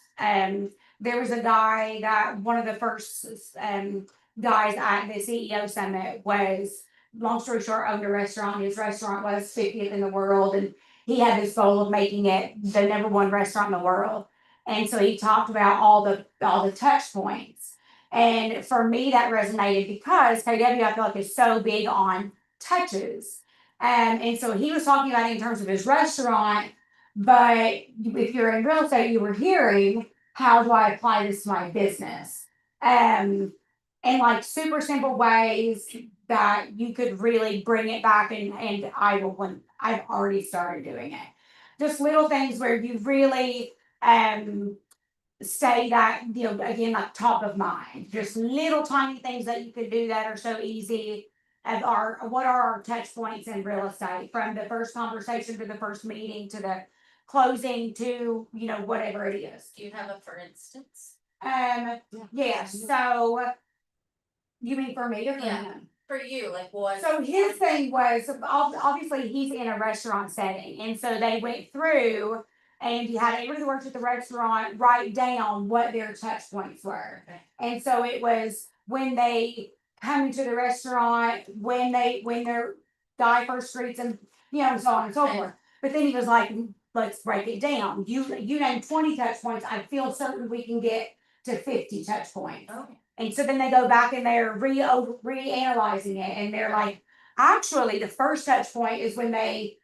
there was a guy that one of the first guys at the CEO summit was, long story short, owned a restaurant. His restaurant was 50th in the world, and he had this goal of making it the #1 restaurant in the world. And so he talked about all the touch points. And for me, that resonated because KW, I feel like, is so big on touches. And so he was talking about it in terms of his restaurant, but if you're in real estate, you were hearing, how do I apply this to my business? And like super simple ways, that you could really bring it back and I will, when I've already started doing it. Just little things where you really, say that, you know, again, like top of mind, just little tiny things that you could do that are so easy. And what are our touch points in real estate, from the first conversation to the first meeting to the closing to, you know, whatever it is. Do you have a for instance? Yeah, so. You mean for me or for Yeah. him? For you, like what? So his thing was, obviously, he's in a restaurant setting, and so they went through and you had everybody that works at the restaurant write down what their touch points were. Okay. And so it was when they come into the restaurant, when their guy first greets them, you know, and so on and so Okay. forth. But then he was like, let's break it down. You named 20 touch points. I feel certain we can get to 50 touch points. Okay. And so then they go back and they're reanalyzing it, and they're like, actually, the first touch point is when they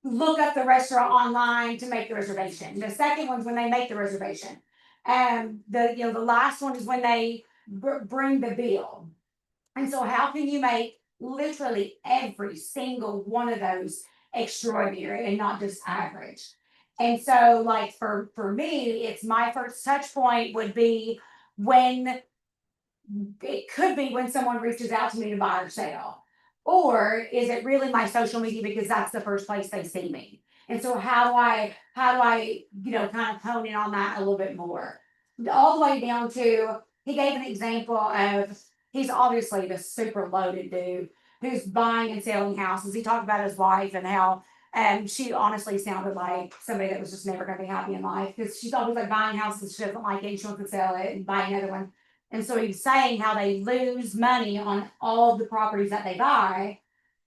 look up the restaurant online to make the reservation. The second one's when they make the reservation. The last one is when they bring the bill. And so how can you make literally every single one of those extraordinary and not just average? And so like for me, it's my first touch point would be when it could be when someone reaches out to me to buy or sell. Or is it really my social media because that's the first place they see me? And so how do I, you know, kind of hone in on that a little bit more? All the way down to, he gave an example of, he's obviously the super loaded dude who's buying and selling houses. He talked about his wife and how she honestly sounded like somebody that was just never gonna be happy in life, because she's always like buying houses, she doesn't like it, she wants to sell it and buy another one. And so he's saying how they lose money on all the properties that they buy.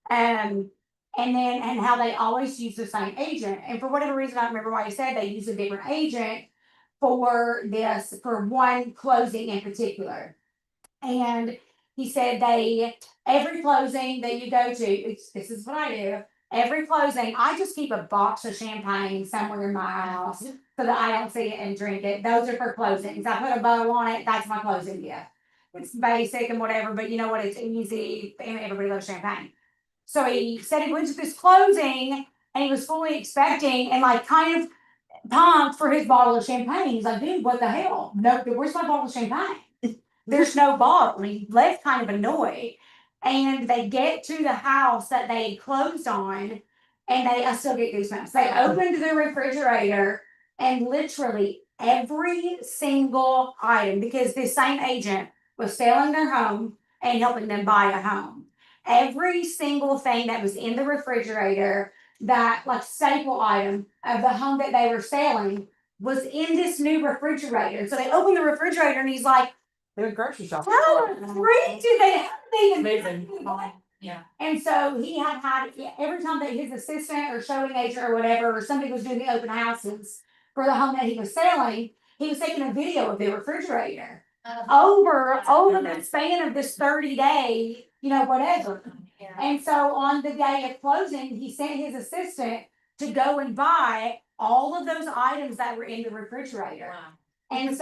And how they always use the same agent. And for whatever reason, I don't remember why he said they use a different agent for one closing in particular. And he said every closing that you go to, this is what I do. Every closing, I just keep a box of champagne somewhere in my house so that I don't see it and drink it. Those are for closings. I put a bow on it. That's my closing gift. It's basic and whatever, but you know what? It's easy and everybody loves champagne. So he said he went to this closing and he was fully expecting and like kind of pumped for his bottle of champagne. He's like, dude, what the hell? No, where's my bottle of champagne? There's no bottle. And he left kind of annoyed. And they get to the house that they closed on, and I still get goosebumps. They opened the refrigerator, and literally every single item, because this same agent was selling their home and helping them buy a home. Every single thing that was in the refrigerator, that like staple item of the home that they were selling, was in this new refrigerator. So they opened the refrigerator, and he's like, They went grocery shopping. how great did they have these? Amazing. Yeah. And so he had every time that his assistant or showing agent or whatever, or somebody was doing the open houses for the home that he was selling, he was taking a video of the refrigerator over the span of this 30-day, you know, whatever. Yeah. And so on the day of closing, he sent his assistant to go and buy all of those items that were in the refrigerator. Wow. And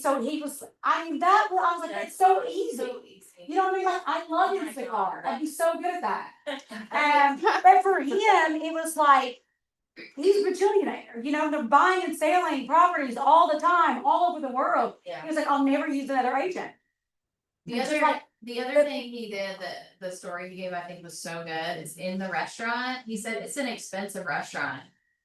so he was, I was like, that's so easy. So easy. You know what I mean? Like, I love Oh my Instacart. God. I'd be so good at that. But for him, it was like, he's a bajillionaire. You know, they're buying and selling properties all the time, all over the world. Yeah. He was like, I'll never use another agent. The It's other, like- the other thing he did that the story he gave, I think was so good, is in the restaurant. He said it's an expensive restaurant.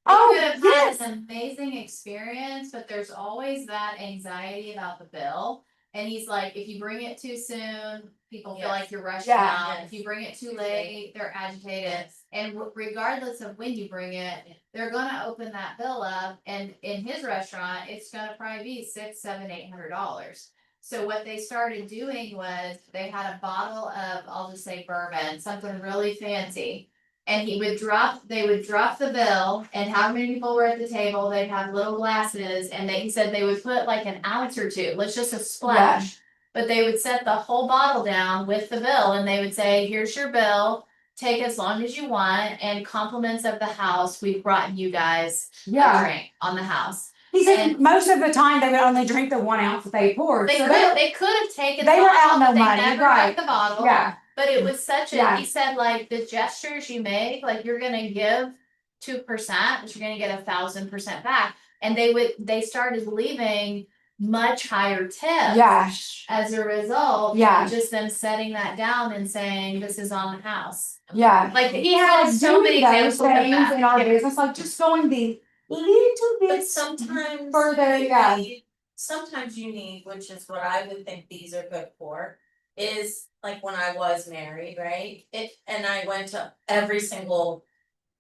Oh, You could have yes. had an amazing experience, but there's always that anxiety about the bill. And he's like, if you bring it too soon, people feel like you're rushing Yeah. out. If you bring it too late, they're agitated. Yes. And regardless of when you bring it, they're gonna open that bill up, and in his restaurant, it's gonna probably be $600, $700, $800. So what they started doing was they had a bottle of, I'll just say bourbon, something really fancy. And they would drop the bill, and how many people were at the table, they'd have little glasses, and he said they would put like an ounce or two, let's just a splash. But they would set the whole bottle down with the bill, and they would say, here's your bill, take as long as you want, and compliments of the house, we've brought you guys a drink on the house. He said And- most of the time they would only drink the 1 ounce that they poured. They So could have taken the they were out bottle, no but they money, never right. got the bottle. yeah, But it was such a, Yeah. he said like the gestures you make, like you're gonna give 2%, but you're gonna get 1,000% back. And they started leaving much higher tips. yeah, As a result, Yeah. of just them setting that down and saying, this is on the house. yeah. Like he had so many those examples of things that. in our business, like just going the little But bit sometimes. further, you yeah. need- Sometimes you need, which is what I would think these are good for, is like when I was married, right? And I went to every single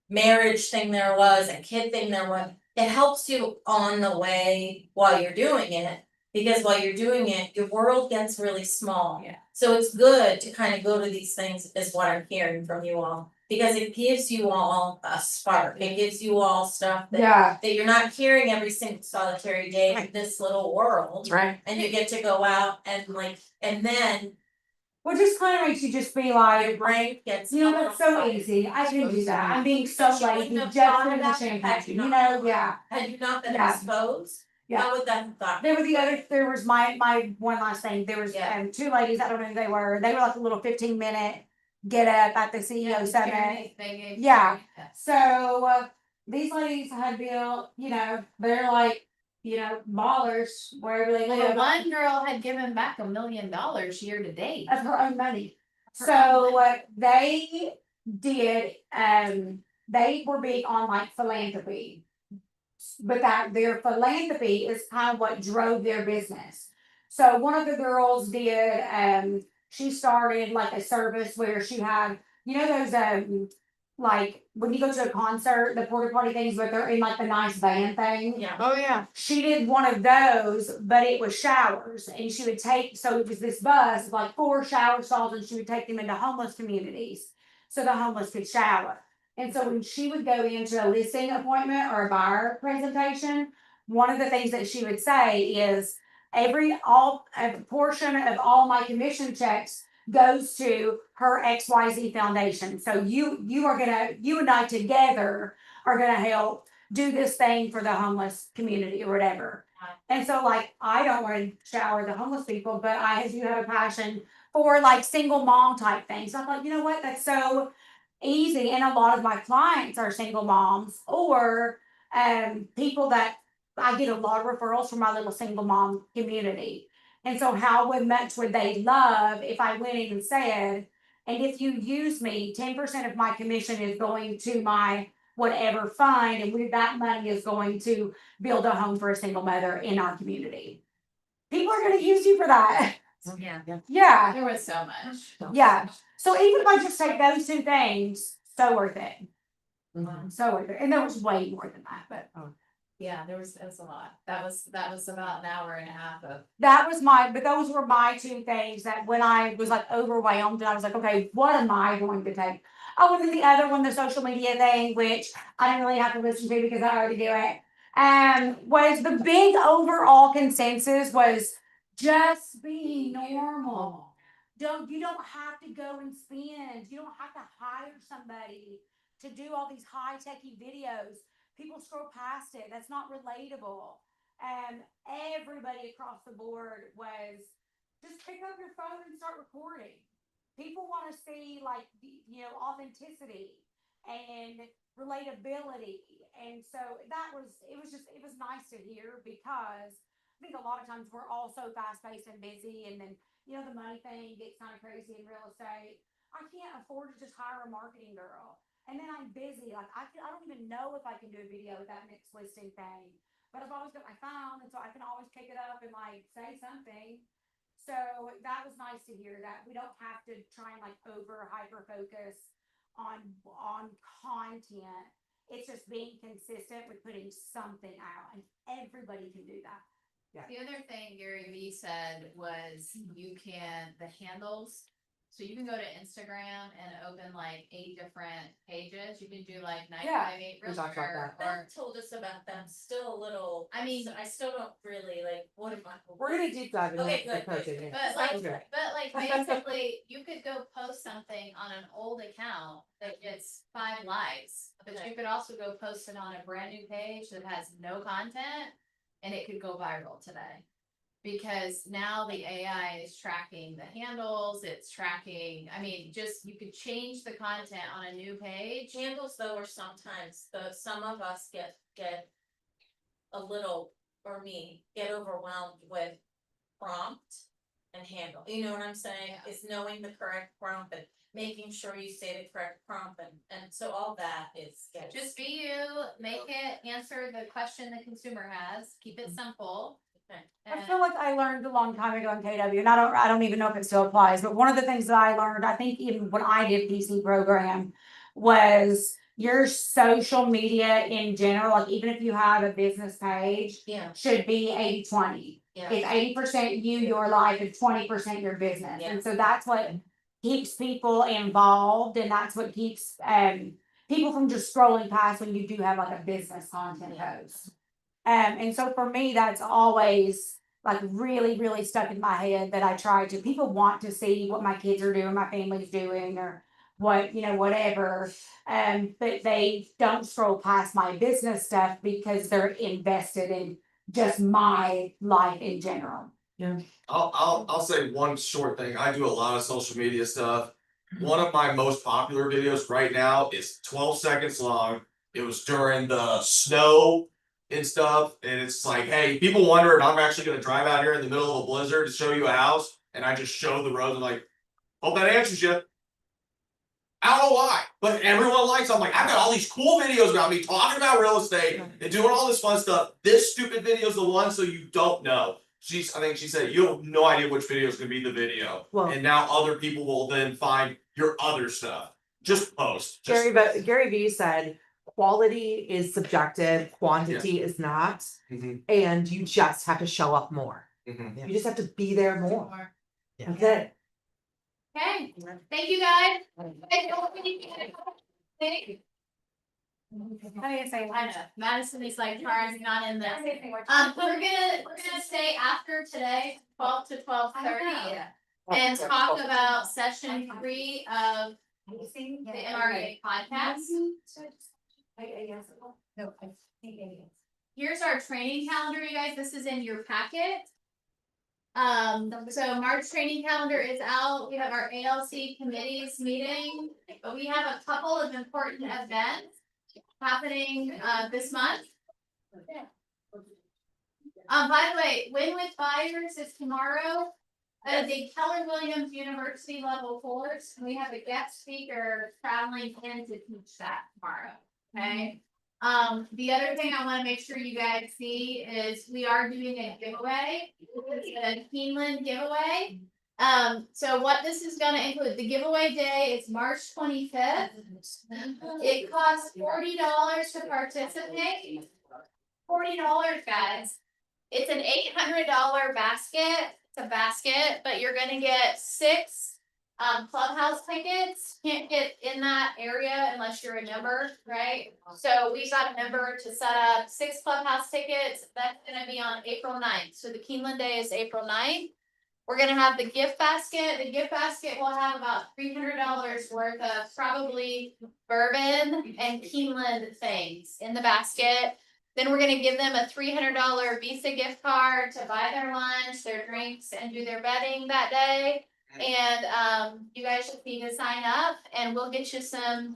marriage thing there was and kid thing there was. It helps you on the way while you're doing it, because while you're doing it, your world gets really small. Yeah. So it's good to kind of go to these things, is what I'm hearing from you all, because it gives you all a spark, it gives you all stuff that Yeah, that you're not hearing every single solitary day in this little world. Right. And you get to go out and like, and then well, just kind of makes you just be your like, brain gets. you know, a little that's so fired. easy. I can do that. I'm being so But you lazy. wouldn't have Just thought doing the about it had champagne, you you not- know, yeah. Had you not been Yeah. exposed, Yeah. how would that have gone? There was my one last thing, there was Yeah. 2 ladies, I don't know who they were like a little 15-minute get up at the CEO summit. Yeah. So, these ladies had built, you know, they're like, you know, ballers wherever they Well, live. one girl had given back $1 million year to date. Of her own money. Her So own what they did, they were big on like philanthropy. But that their philanthropy is kind of what drove their business. So one of the girls did, she started like a service where she had, you know, those like when you go to a concert, the porta potty things, but they're in like the nice van thing. Yeah. Oh, yeah. She did one of those, but it was showers, and she would take, so it was this bus with like 4 shower stalls, and she would take them into homeless communities so the homeless could shower. And so when she would go into a listing appointment or a buyer presentation, one of the things that she would say is a portion of all my commission checks goes to her XYZ foundation. So you and I together are gonna help do this thing for the homeless community or whatever. And so like, I don't want to shower the homeless people, but I do have a passion for like single mom type things. I'm like, you know what, that's so easy. And a lot of my clients are single moms or people that I get a lot of referrals from my little single mom community. And so much would they love if I went in and said, and if you use me, 10% of my commission is going to my whatever fund, and that money is going to build a home for a single mother in our community. People are gonna use you for that. Yeah. Yeah, There was so much. yeah. So even if I just take those 2 things, so worth it. So worth it. And there was way more than that, but Yeah, there was a lot. That was about an hour and a half of. but those were my 2 things that when I was like overwhelmed and I was like, okay, what am I going to take? Oh, and then the other one, the social media thing, which I didn't really have to listen to because I already do it. Was the big overall consensus was just be normal. You don't have to go and spend, you don't have to hire somebody to do all these high techy videos. People scroll past it. That's not relatable. Everybody across the board was just pick up your phone and start recording. People want to see like authenticity and relatability. And so it was nice to hear because I think a lot of times we're all so fast paced and busy, and then the money thing gets kind of crazy in real estate. I can't afford to just hire a marketing girl. And then I'm busy. Like I don't even know if I can do a video with that mixed listing thing. But I've always got my phone, and so I can always pick it up and like say something. So that was nice to hear that we don't have to try and like hyper focus on content. It's just being consistent with putting something out, and everybody can do that. The other thing Gary Vee said was the handles. So you can go to Instagram and open like 8 different pages. You can do like 958 we talked about realtor Ben or told us about them, still a little. I mean- I still don't really like, what am I? We're gonna deep dive into Okay, the good, coaching. good, good. But like, Okay. basically, you could go post something on an old account that gets 5 likes, but you could also go post it on a brand new page that has no content and it could go viral today. Because now the AI is tracking the handles, it's tracking, I mean, just, you could change the content on a new page. Handles though, are sometimes, some of us get a little, or me, get overwhelmed with prompt and handle, you know what I'm saying? Yeah. Is knowing the correct prompt and making sure you say the correct prompt, and so all that is. Just be you, make it answer the question the consumer has, keep it simple. Okay. I and- feel like I learned a long time ago in KW, and I don't even know if it still applies, but one of the things that I learned, I think even when I did PC program, was your social media in general, like even if you have a business page, Yeah, should be 80-20. yeah. It's 80% you, your life, and 20% your business, Yeah. and so that's what keeps people involved, and that's what keeps people from just scrolling past when you do have like a business content post. And so for me, that's always like really, really stuck in my head that I try to, people want to see what my kids are doing, my family's doing, or what, whatever. But they don't scroll past my business stuff because they're invested in just my life in general. I'll say one short thing. I do a lot of social media stuff. One of my most popular videos right now is 12 seconds long. It was during the snow and stuff, and it's like, hey, people wonder if I'm actually gonna drive out here in the middle of a blizzard to show you a house, and I just show the road and like, hope that answers you. I don't know why, but everyone likes. I'm like, I've got all these cool videos about me talking about real estate and doing all this fun stuff. This stupid video is the one, so you don't know. I think she said you have no idea which video is gonna be the video, Well- and now other people will then find your other stuff. Just post. Just, Gary Vee said, quality is subjective, quantity is not, Mhm, and you just have to show up more. mhm. You just have to be there more. That's it. Okay, thank you guys. How do you say I know, Madison is like, Tara's not in this. We're gonna stay after today, 12 to 12:30. And talk about session 3 of the MRA podcast. Here's our training calendar, you guys, this is in your packet. So March training calendar is out, we have our ALC committees meeting, but we have a couple of important events happening, this month. By the way, Win with Buyers is tomorrow. The Keller Williams University Level Course, we have a guest speaker traveling in to teach that tomorrow, okay? The other thing I wanna make sure you guys see is we are doing a giveaway, a Keeneland giveaway. So what this is gonna include, the giveaway day is March 25th. It costs $40 to participate. $40, guys. It's an $800 basket. It's a basket, but you're gonna get 6 clubhouse tickets. Can't get in that area unless you're a member, right? So we got a member to set up 6 clubhouse tickets. That's gonna be on April 9th. So the Keeneland Day is April 9th. We're gonna have the gift basket. The gift basket will have about $300 worth of probably bourbon and Keeneland things in the basket. Then we're gonna give them a $300 Visa gift card to buy their lunch, their drinks, and do their betting that day. And you guys just need to sign up and we'll get you some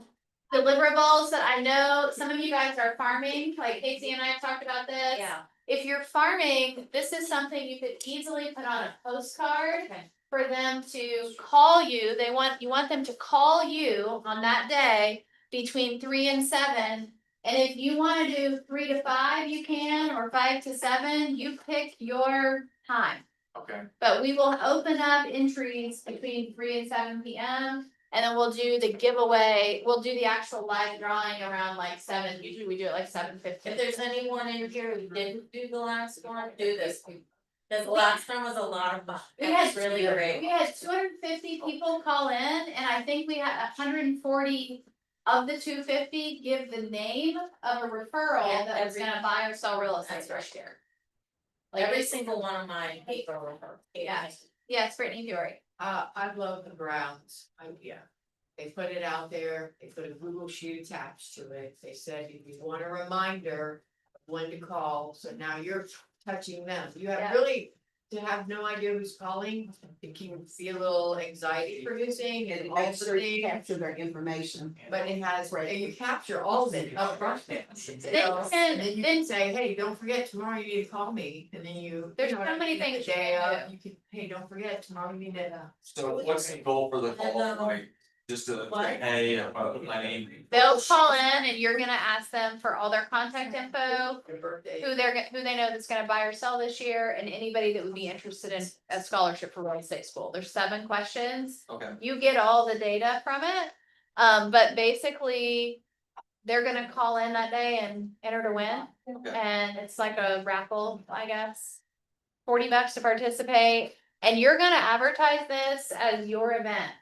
deliverables that I know some of you guys are farming, like Casey and I have talked about this. Yeah. If you're farming, this is something you could easily put on a postcard for them to call you. You want them to call you on that day between 3 and 7. And if you wanna do 3 to 5, you can, or 5 to 7, you pick your time. Okay. But we will open up entries between 3 and 7 PM. And then we'll do the giveaway, we'll do the actual live drawing around like 7, usually we do it like 7:50. If there's anyone in here who didn't do the last one, do this. Cause the last one was a lot of fun. We It had was really great. We had 250 people call in and I think we had 140 of the 250 give the name of a referral Yeah, that was gonna buy or sell real estate That's right right. here. Every single one of my people were her. Yeah. Yes, Brittany Fiore. I love the Browns idea. They put it out there, they put a Google Sheet attached to it, they said if you want a reminder of when to call, so now you're touching them. You have Yeah. really to have no idea who's calling. It can be a little anxiety producing and all Make the sure you things, capture their information. but it has, and you capture all of it up front. You know, Then- and then you then- can say, hey, don't forget, tomorrow you need to call me, and then you. There's you know so what I many mean, the things you day can of, you can, hey, don't forget, tomorrow you need to. So what's the goal for the call, like, just to say, hey, my name. They'll call in and you're gonna ask them for all their contact info, Your birthday. who they know that's gonna buy or sell this year, and anybody that would be interested in a scholarship for real estate school. There's 7 questions. Okay. You get all the data from it. But basically, they're gonna call in that day and enter to win. Okay. And it's like a raffle, I guess. $40 to participate, and you're gonna advertise this as your event.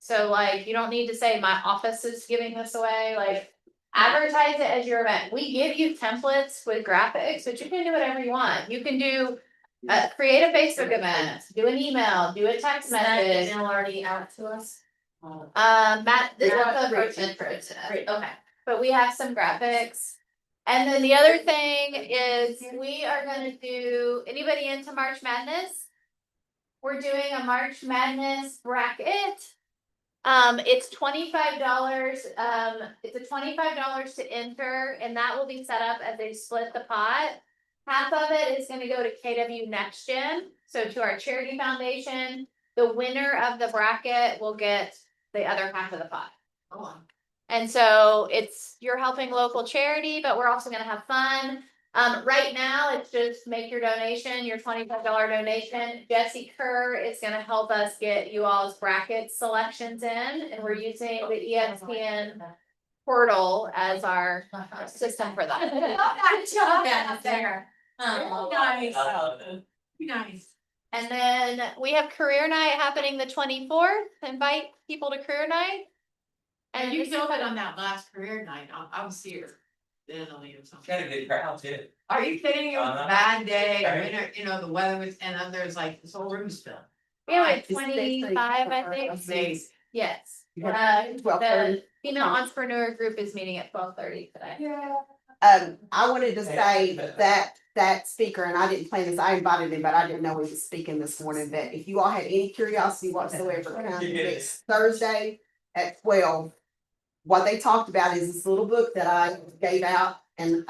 So like, you don't need to say my office is giving this away, like. Advertise it as your event. We give you templates with graphics, but you can do whatever you want. You can do. Create a Facebook event, do an email, do a text Is that message. email already out to us? Matt, this is Yeah. the version for it today. Okay, but we have some graphics. And then the other thing is we are gonna do, anybody into March Madness? We're doing a March Madness bracket. It's $25, it's a $25 to enter, and that will be set up as they split the pot. Half of it is gonna go to KW Next Gen, so to our charity foundation. The winner of the bracket will get the other half of the pot. And so you're helping local charity, but we're also gonna have fun. Right now, it's just make your donation, your $25 donation. Jesse Kerr is gonna help us get you all's bracket selections in, and we're using the ESPN portal as our system for that. Yeah, there. Nice. Nice. And then we have career night happening the 24th. Invite people to career night. And you killed it on that last career night, I was here. Then only or something. Got a good crowd too. Are you kidding? It was a Uh-huh. bad day, Right. winter, you know, the weather was, and then there's like, this whole room's filled. We have like It's basically 25, I think. Amazing. Yes. Yeah. The 12:30. female entrepreneur group is meeting at 12:30 today. Yeah. I wanted to say that speaker, and I didn't plan this, I invited him, but I didn't know he was speaking this morning, that if you all had any curiosity whatsoever, come next Thursday at 12. What they talked about is this little book that I gave out, and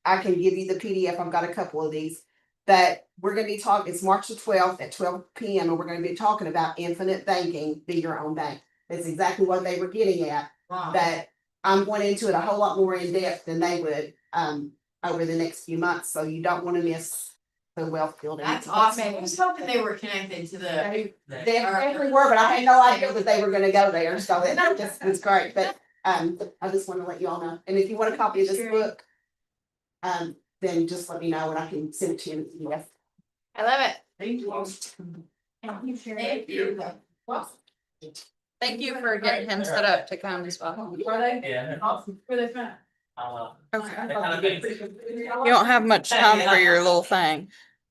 I can give you the PDF, I've got a couple of these. But we're gonna be talking, it's March the 12th at 12 PM, and we're gonna be talking about infinite banking, be your own bank. That's exactly what they were getting at, Wow. but I'm going into it a whole lot more in depth than they would over the next few months, so you don't wanna miss the wealth building. That's awesome. I was hoping they were connected to the. They definitely were, but I had no idea that they were gonna go there, so that just was great, but I just wanna let you all know, and if you want a copy of this book. Then just let me know and I can send it to you. Yes. I love it. Thank you. Thank you. Thank you for getting him set up to come as well. Were they? Yeah. Were they fun? Okay. You don't have much time for your little thing.